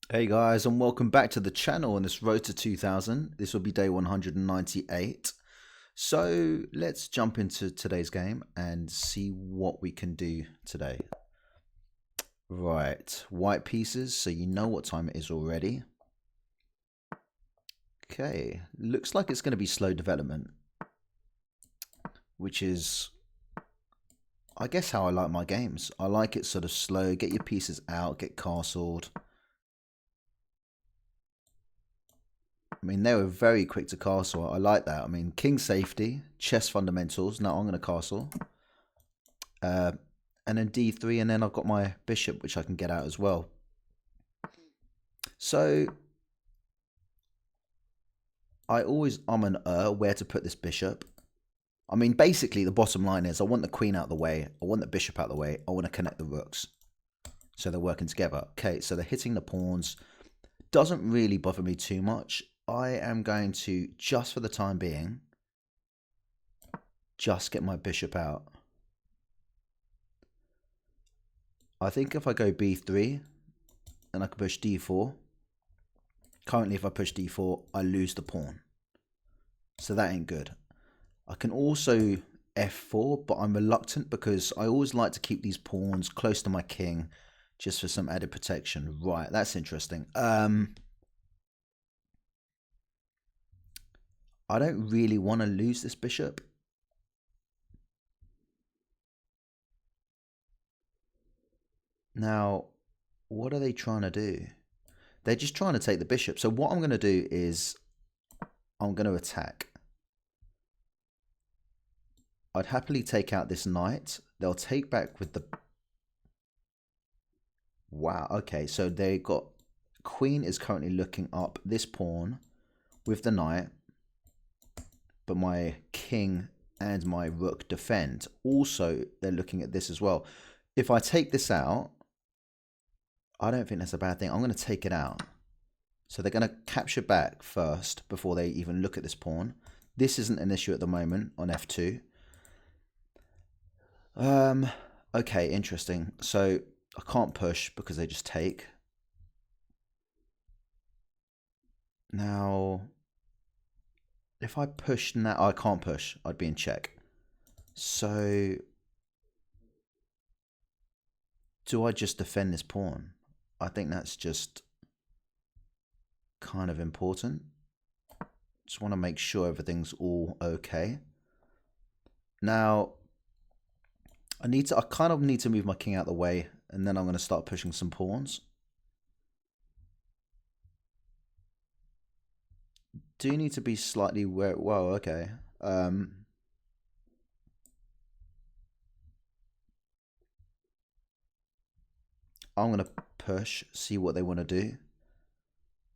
Hey guys, and welcome back to the channel on this road to 2000. This will be day 198. So let's jump into today's game and see what we can do today. Right, white pieces, so you know what time it is already. Okay, looks like it's going to be slow development, which is, I guess, how I like my games. I like it sort of slow, get your pieces out, get castled. I mean, they were very quick to castle. I like that. I mean, king safety, chess fundamentals. Now I'm going to castle. Uh, and then d3, and then I've got my bishop, which I can get out as well. So I'm an where to put this bishop. I mean, basically, the bottom line is I want the queen out of the way. I want the bishop out of the way. I want to connect the rooks. So they're working together. Okay, so they're hitting the pawns. Doesn't really bother me too much. I am going to, just for the time being, just get my bishop out. I think if I go b3, then I can push d4. Currently, if I push d4, I lose the pawn. So that ain't good. I can also f4, but I'm reluctant because I always like to keep these pawns close to my king just for some added protection. Right, that's interesting. I don't really want to lose this bishop. Now, what are they trying to do? They're just trying to take the bishop. So what I'm going to do is I'm going to attack. I'd happily take out this knight. They'll take back with the... Wow, okay, so they got... Queen is currently looking up this pawn with the knight, but my king and my rook defend. Also, they're looking at this as well. If I take this out, I don't think that's a bad thing. I'm going to take it out. So they're going to capture back first before they even look at this pawn. This isn't an issue at the moment on f2. Okay, interesting. So I can't push because they just take. Now, if I push now, I can't push. I'd be in check. So, do I just defend this pawn? I think that's just kind of important. Just want to make sure everything's all okay. Now, I kind of need to move my king out of the way, and then I'm going to start pushing some pawns. Do need to be slightly where... Whoa, okay. I'm going to push, see what they want to do.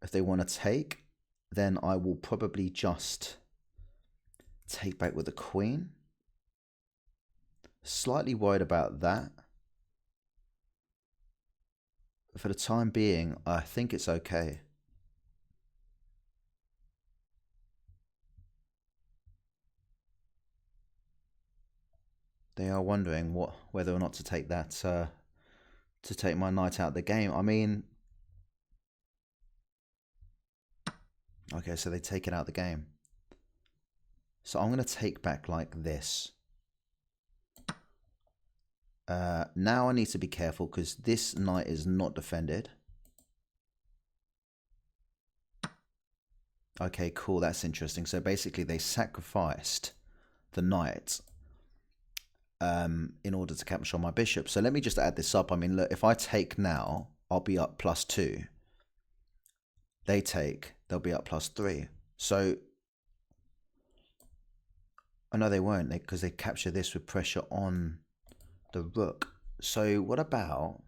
If they want to take, then I will probably just take back with the queen. Slightly worried about that. For the time being, I think it's okay. They are wondering whether or not to take that to take my knight out of the game. I mean, okay, so they take it out of the game. So I'm going to take back like this. Now I need to be careful because this knight is not defended. Okay, cool, that's interesting. So basically they sacrificed the knight in order to capture my bishop. So let me just add this up. I mean, look, if I take now, I'll be up +2. They take, they'll be up +3. So, I know they won't, because they capture this with pressure on the rook. So what about...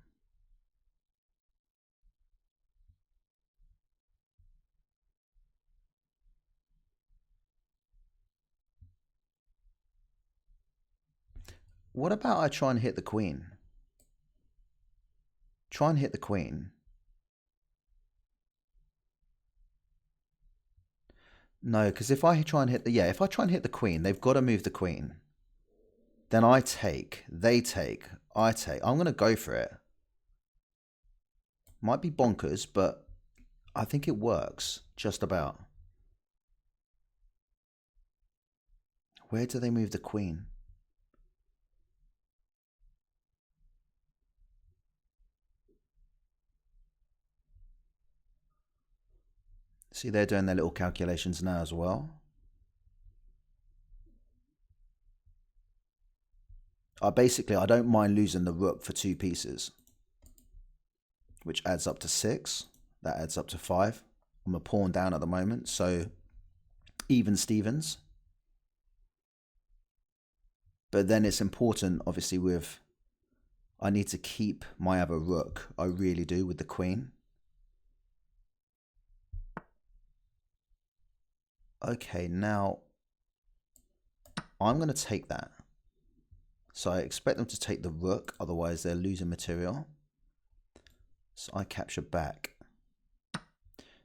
What about I try and hit the queen? Try and hit the queen. No, because if I try and hit the... Yeah, if I try and hit the queen, they've got to move the queen. Then I take, they take, I take. I'm going to go for it. Might be bonkers, but I think it works, just about. Where do they move the queen? See, they're doing their little calculations now as well. Basically, I don't mind losing the rook for 2 pieces, which adds up to 6. That adds up to 5. I'm a pawn down at the moment, so even Stevens. But then it's important, obviously, I need to keep my other rook. I really do, with the queen. Okay, now I'm going to take that. So I expect them to take the rook, otherwise they're losing material. So I capture back.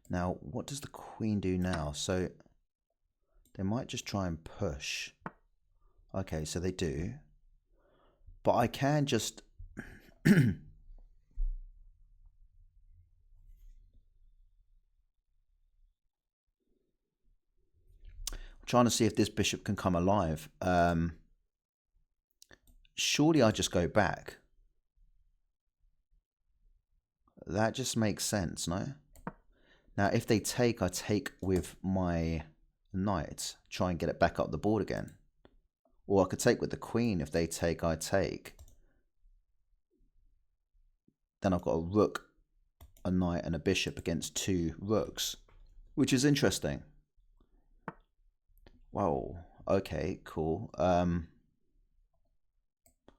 Now, what does the queen do now? So they might just try and push. Okay, so they do. But I can just... I'm trying to see if this bishop can come alive. Surely I just go back. That just makes sense, no? Now, if they take, I take with my knight. Try and get it back up the board again. Or I could take with the queen. If they take, I take. Then I've got a rook, a knight, and a bishop against 2 rooks. Which is interesting. Whoa. Okay, cool.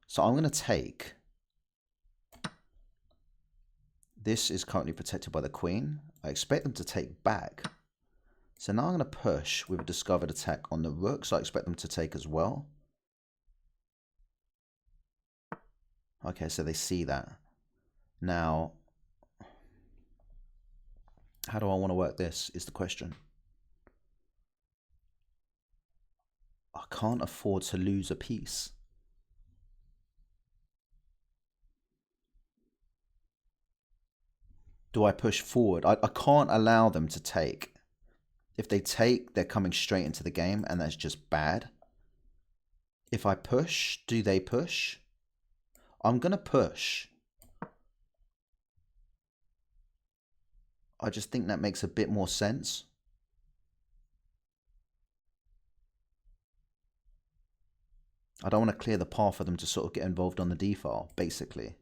So I'm going to take. This is currently protected by the queen. I expect them to take back. So now I'm going to push with a discovered attack on the rook. So I expect them to take as well. Okay, so they see that. Now, how do I want to work this is the question. I can't afford to lose a piece. Do I push forward? I can't allow them to take. If they take, they're coming straight into the game, and that's just bad. If I push, do they push? I'm going to push. I just think that makes a bit more sense. I don't want to clear the path for them to sort of get involved on the d file, basically.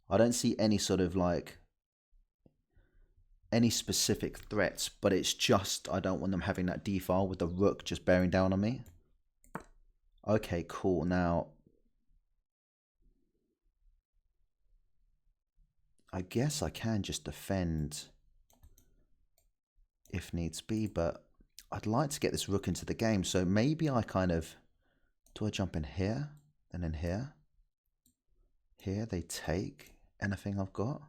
I don't see any sort of like any specific threats, but it's just I don't want them having that d file with the rook just bearing down on me. Okay, cool. Now, I guess I can just defend if needs be, but I'd like to get this rook into the game. So maybe I kind of, do I jump in here, then in here? Here they take anything I've got.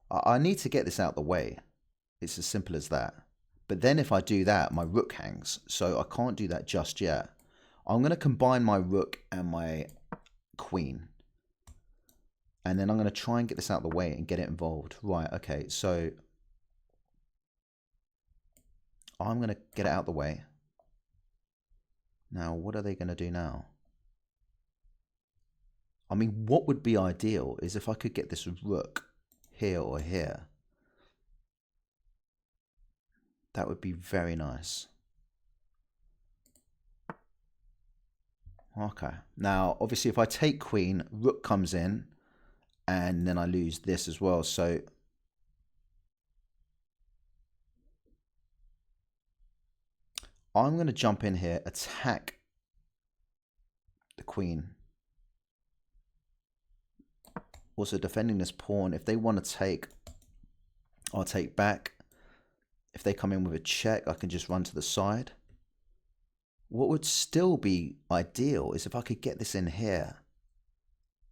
I need to get this out the way. It's as simple as that. But then if I do that, my rook hangs. So I can't do that just yet. I'm going to combine my rook and my queen. And then I'm going to try and get this out of the way and get it involved. Right, okay, so I'm going to get it out of the way. Now, what are they going to do now? I mean, what would be ideal is if I could get this rook here or here. That would be very nice. Okay. Now, obviously, if I take queen, rook comes in, and then I lose this as well. So I'm going to jump in here, attack the queen. Also defending this pawn. If they want to take, I'll take back. If they come in with a check, I can just run to the side. What would still be ideal is if I could get this in here.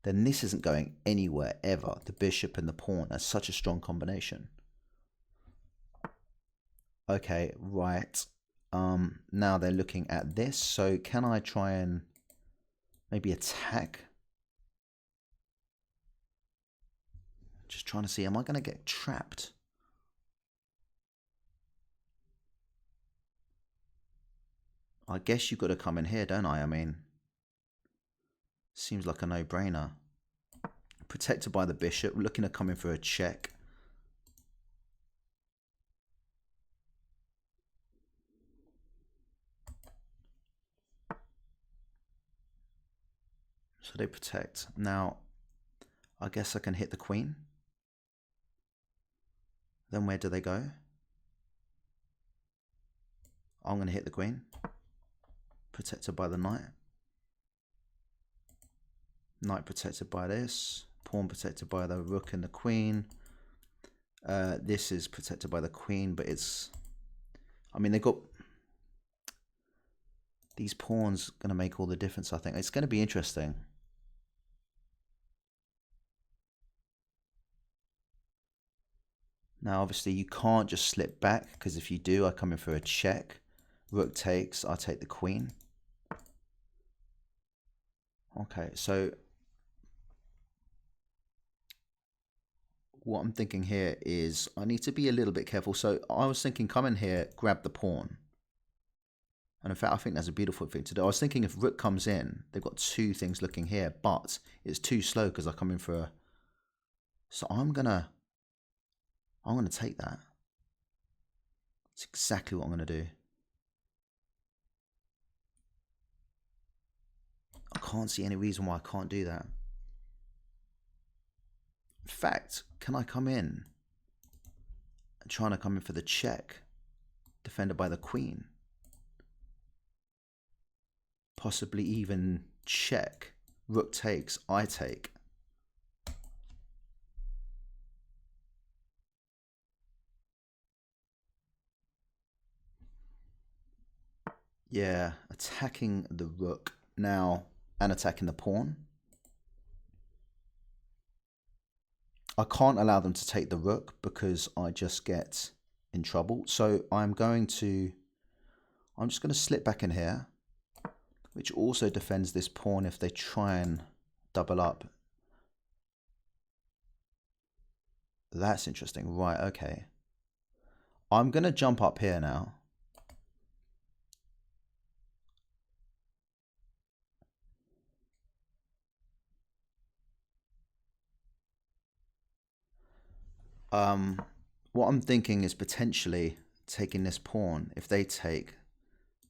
Then this isn't going anywhere ever. The bishop and the pawn. That's such a strong combination. Okay, right. Now they're looking at this. So can I try and maybe attack? Just trying to see, am I going to get trapped? I guess you've got to come in here, don't I? I mean, seems like a no-brainer. Protected by the bishop, looking to come in for a check. So they protect. Now, I guess I can hit the queen. Then where do they go? I'm going to hit the queen. Protected by the knight. Knight protected by this. Pawn protected by the rook and the queen. This is protected by the queen, but it's... I mean, they've got... These pawns going to make all the difference, I think. It's going to be interesting. Now, obviously, you can't just slip back, because if you do, I come in for a check. Rook takes, I take the queen. Okay, so what I'm thinking here is I need to be a little bit careful. So I was thinking come in here, grab the pawn. And in fact, I think that's a beautiful thing to do. I was thinking if rook comes in, they've got two things looking here, but it's too slow because I come in for a... So I'm gonna take that. That's exactly what I'm gonna do. I can't see any reason why I can't do that. In fact, can I come in and trying to come in for the check, defended by the queen? Possibly even check. Rook takes, I take. Yeah, attacking the rook now and attacking the pawn. I can't allow them to take the rook because I just get in trouble. So I'm just going to slip back in here, which also defends this pawn if they try and double up. That's interesting. Right, okay. I'm going to jump up here now. What I'm thinking is potentially taking this pawn. If they take,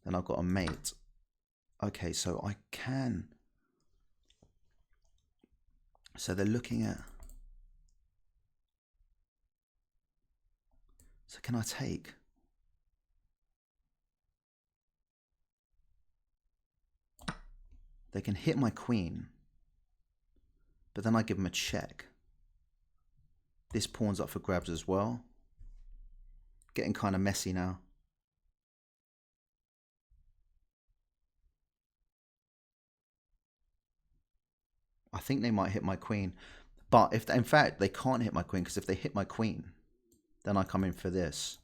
then I've got a mate. Okay, so I can. So they're looking at. So can I take? They can hit my queen, but then I give them a check. This pawn's up for grabs as well. Getting kind of messy now. I think they might hit my queen. But if in fact they can't hit my queen, because if they hit my queen, then I come in for this.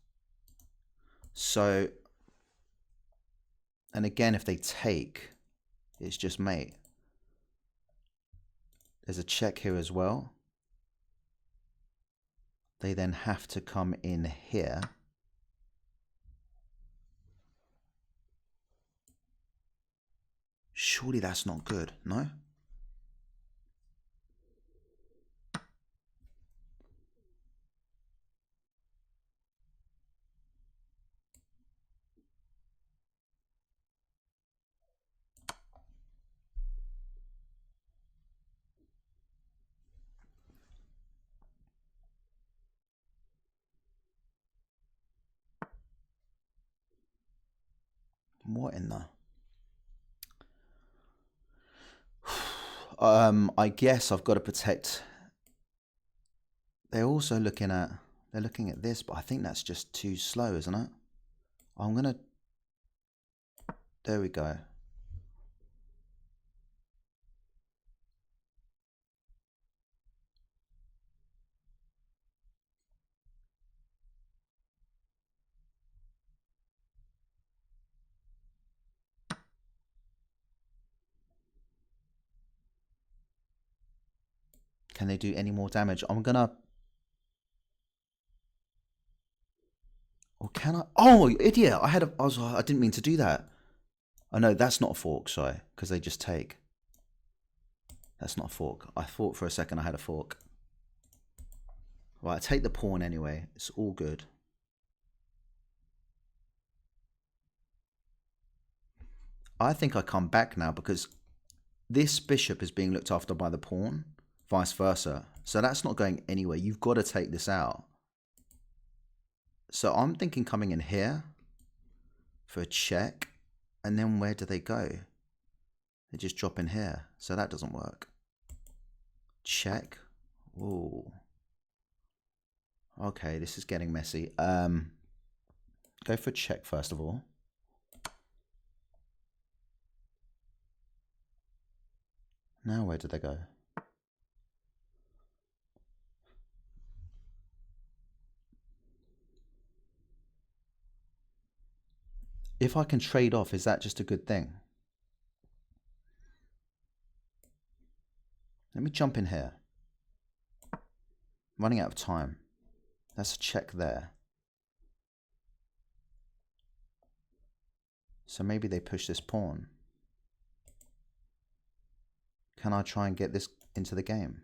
So, and again, if they take, it's just mate. There's a check here as well. They then have to come in here. Surely that's not good, no? What in the... I guess I've got to protect. They're also looking at this, but I think that's just too slow, isn't it? I'm gonna... There we go. Can they do any more damage? I'm gonna... Or can I? Oh, you idiot! I didn't mean to do that. Oh no, that's not a fork, sorry, because they just take. That's not a fork. I thought for a second I had a fork. Right, take the pawn anyway. It's all good. I think I come back now because this bishop is being looked after by the pawn, vice versa. So that's not going anywhere. You've got to take this out. So I'm thinking coming in here for a check. And then where do they go? They just drop in here. So that doesn't work. Check. Ooh. Okay, this is getting messy. Go for a check first of all. Now where do they go? If I can trade off, is that just a good thing? Let me jump in here. Running out of time. That's a check there. So maybe they push this pawn. Can I try and get this into the game?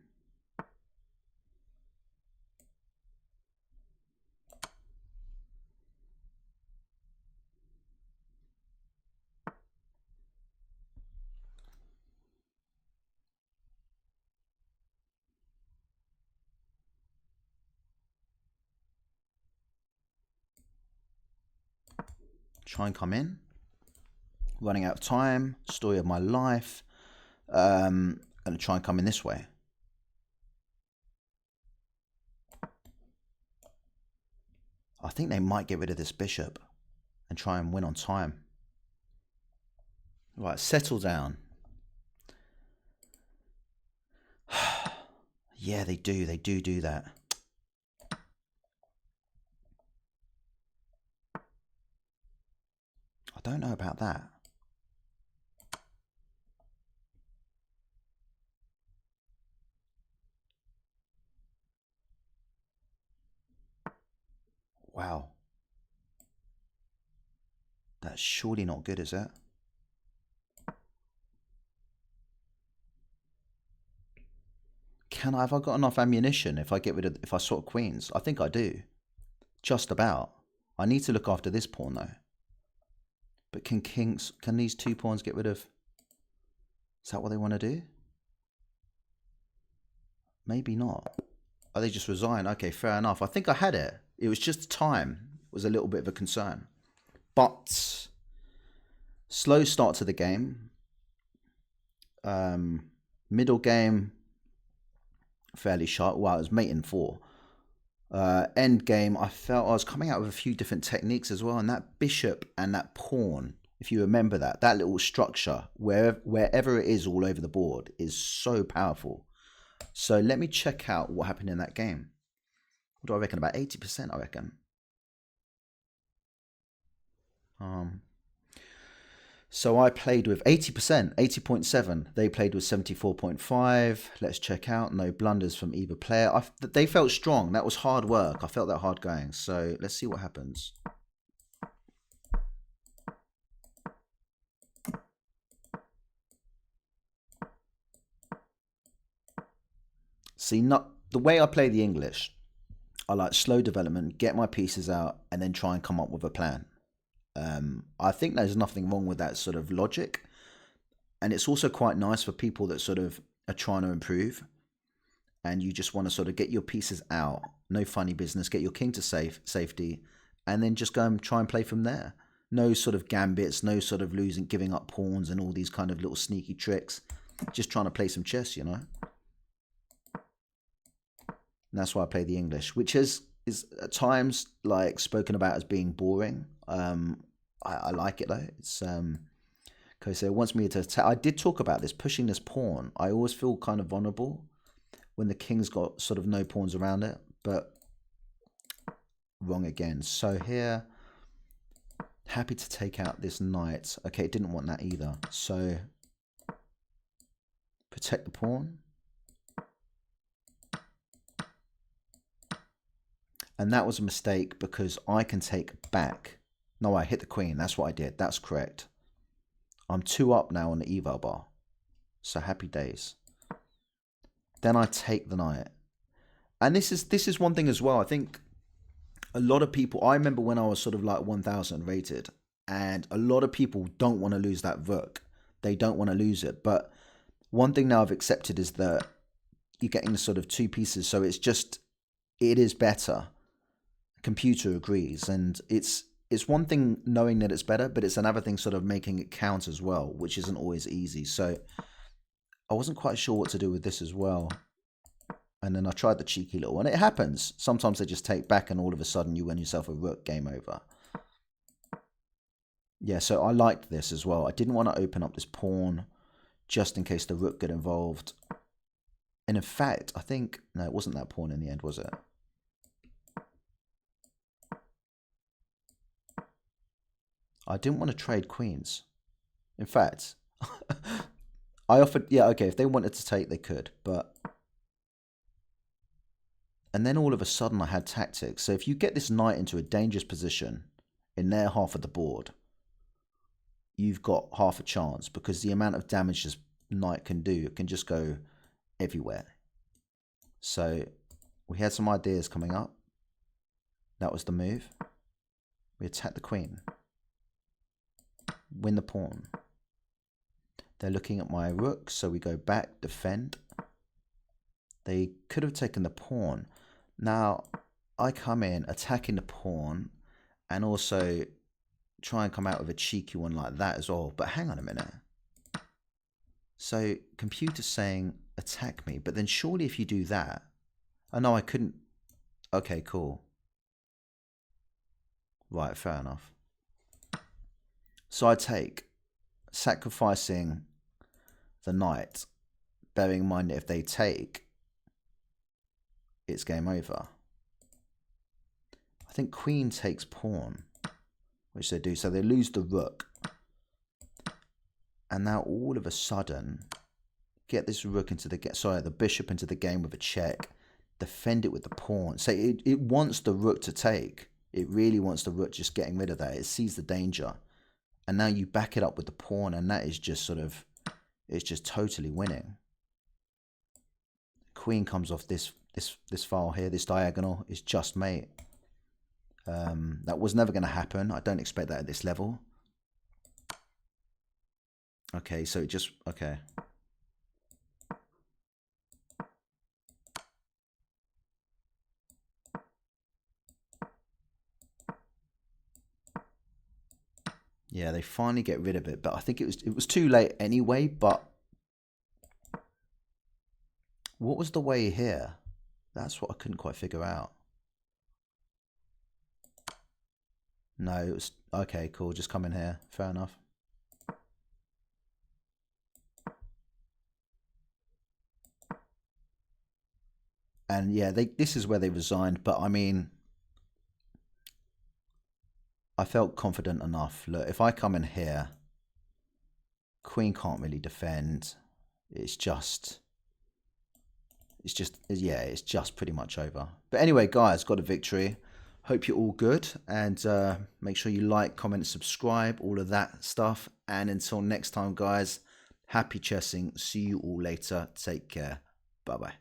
Try and come in. Running out of time. Story of my life. Gonna try and come in this way. I think they might get rid of this bishop and try and win on time. Right, settle down. Yeah, they do. They do that. I don't know about that. Wow. That's surely not good, is it? Have I got enough ammunition if I sort queens? I think I do. Just about. I need to look after this pawn though. But can these two pawns get rid of? Is that what they want to do? Maybe not. Oh, they just resign. Okay, fair enough. I think I had it. It was just time was a little bit of a concern. But slow start to the game. Middle game, fairly sharp. Wow, it was mate in 4. End game, I felt I was coming out with a few different techniques as well. And that bishop and that pawn, if you remember that little structure, wherever it is all over the board, is so powerful. So let me check out what happened in that game. What do I reckon? About 80%, I reckon. So I played with 80%, 80.7. They played with 74.5. Let's check out. No blunders from either player. They felt strong. That was hard work. I felt that hard going. So let's see what happens. See, not the way I play the English. I like slow development, get my pieces out, and then try and come up with a plan. I think there's nothing wrong with that sort of logic. And it's also quite nice for people that sort of are trying to improve. And you just want to sort of get your pieces out. No funny business. Get your king to safety. And then just go and try and play from there. No sort of gambits. No sort of giving up pawns and all these kind of little sneaky tricks. Just trying to play some chess, you know. And that's why I play the English, which is at times like spoken about as being boring. I like it though. It's because it wants me to attack. I did talk about this, pushing this pawn. I always feel kind of vulnerable when the king's got sort of no pawns around it, but wrong again. So here, happy to take out this knight. Okay, it didn't want that either. So protect the pawn. And that was a mistake because I can take back. No, I hit the queen. That's what I did. That's correct. I'm 2 up now on the eval bar. So happy days. Then I take the knight. And this is one thing as well. I think a lot of people, I remember when I was sort of like 1000 rated, and a lot of people don't want to lose that rook. They don't want to lose it. But one thing now I've accepted is that you're getting the sort of 2 pieces. So it's just, it is better. Computer agrees. And it's one thing knowing that it's better, but it's another thing sort of making it count as well, which isn't always easy. So I wasn't quite sure what to do with this as well. And then I tried the cheeky little one. It happens. Sometimes they just take back and all of a sudden you win yourself a rook, game over. Yeah, so I liked this as well. I didn't want to open up this pawn just in case the rook got involved. And in fact, I think, no, it wasn't that pawn in the end, was it? I didn't want to trade queens. In fact, I offered, yeah, okay, if they wanted to take, they could, but... And then all of a sudden I had tactics. So if you get this knight into a dangerous position in their half of the board, you've got half a chance, because the amount of damage this knight can do, it can just go everywhere. So we had some ideas coming up. That was the move. We attack the queen. Win the pawn. They're looking at my rook, so we go back, defend. They could have taken the pawn. Now, I come in attacking the pawn and also try and come out with a cheeky one like that as well. But hang on a minute. So, computer's saying attack me, but then surely if you do that... Oh no, I couldn't... Okay, cool. Right, fair enough. So I take, sacrificing the knight, bearing in mind that if they take, it's game over. I think queen takes pawn, which they do. So they lose the rook. And now all of a sudden, get this rook into the game, sorry, the bishop into the game with a check, defend it with the pawn. So it wants the rook to take. It really wants the rook just getting rid of that. It sees the danger. And now you back it up with the pawn, and that is just sort of, it's just totally winning. Queen comes off this file here, this diagonal is just mate. That was never going to happen. I don't expect that at this level. Okay, so it just, okay. Yeah, they finally get rid of it, but I think it was too late anyway. But what was the way here? That's what I couldn't quite figure out. No, it was okay, cool, just come in here, fair enough. And yeah, this is where they resigned, but I mean, I felt confident enough. Look, if I come in here, queen can't really defend. It's just, yeah, it's just pretty much over. But anyway, guys, got a victory. Hope you're all good. And make sure you like, comment, subscribe, all of that stuff. And until next time, guys, happy chessing. See you all later. Take care. Bye-bye.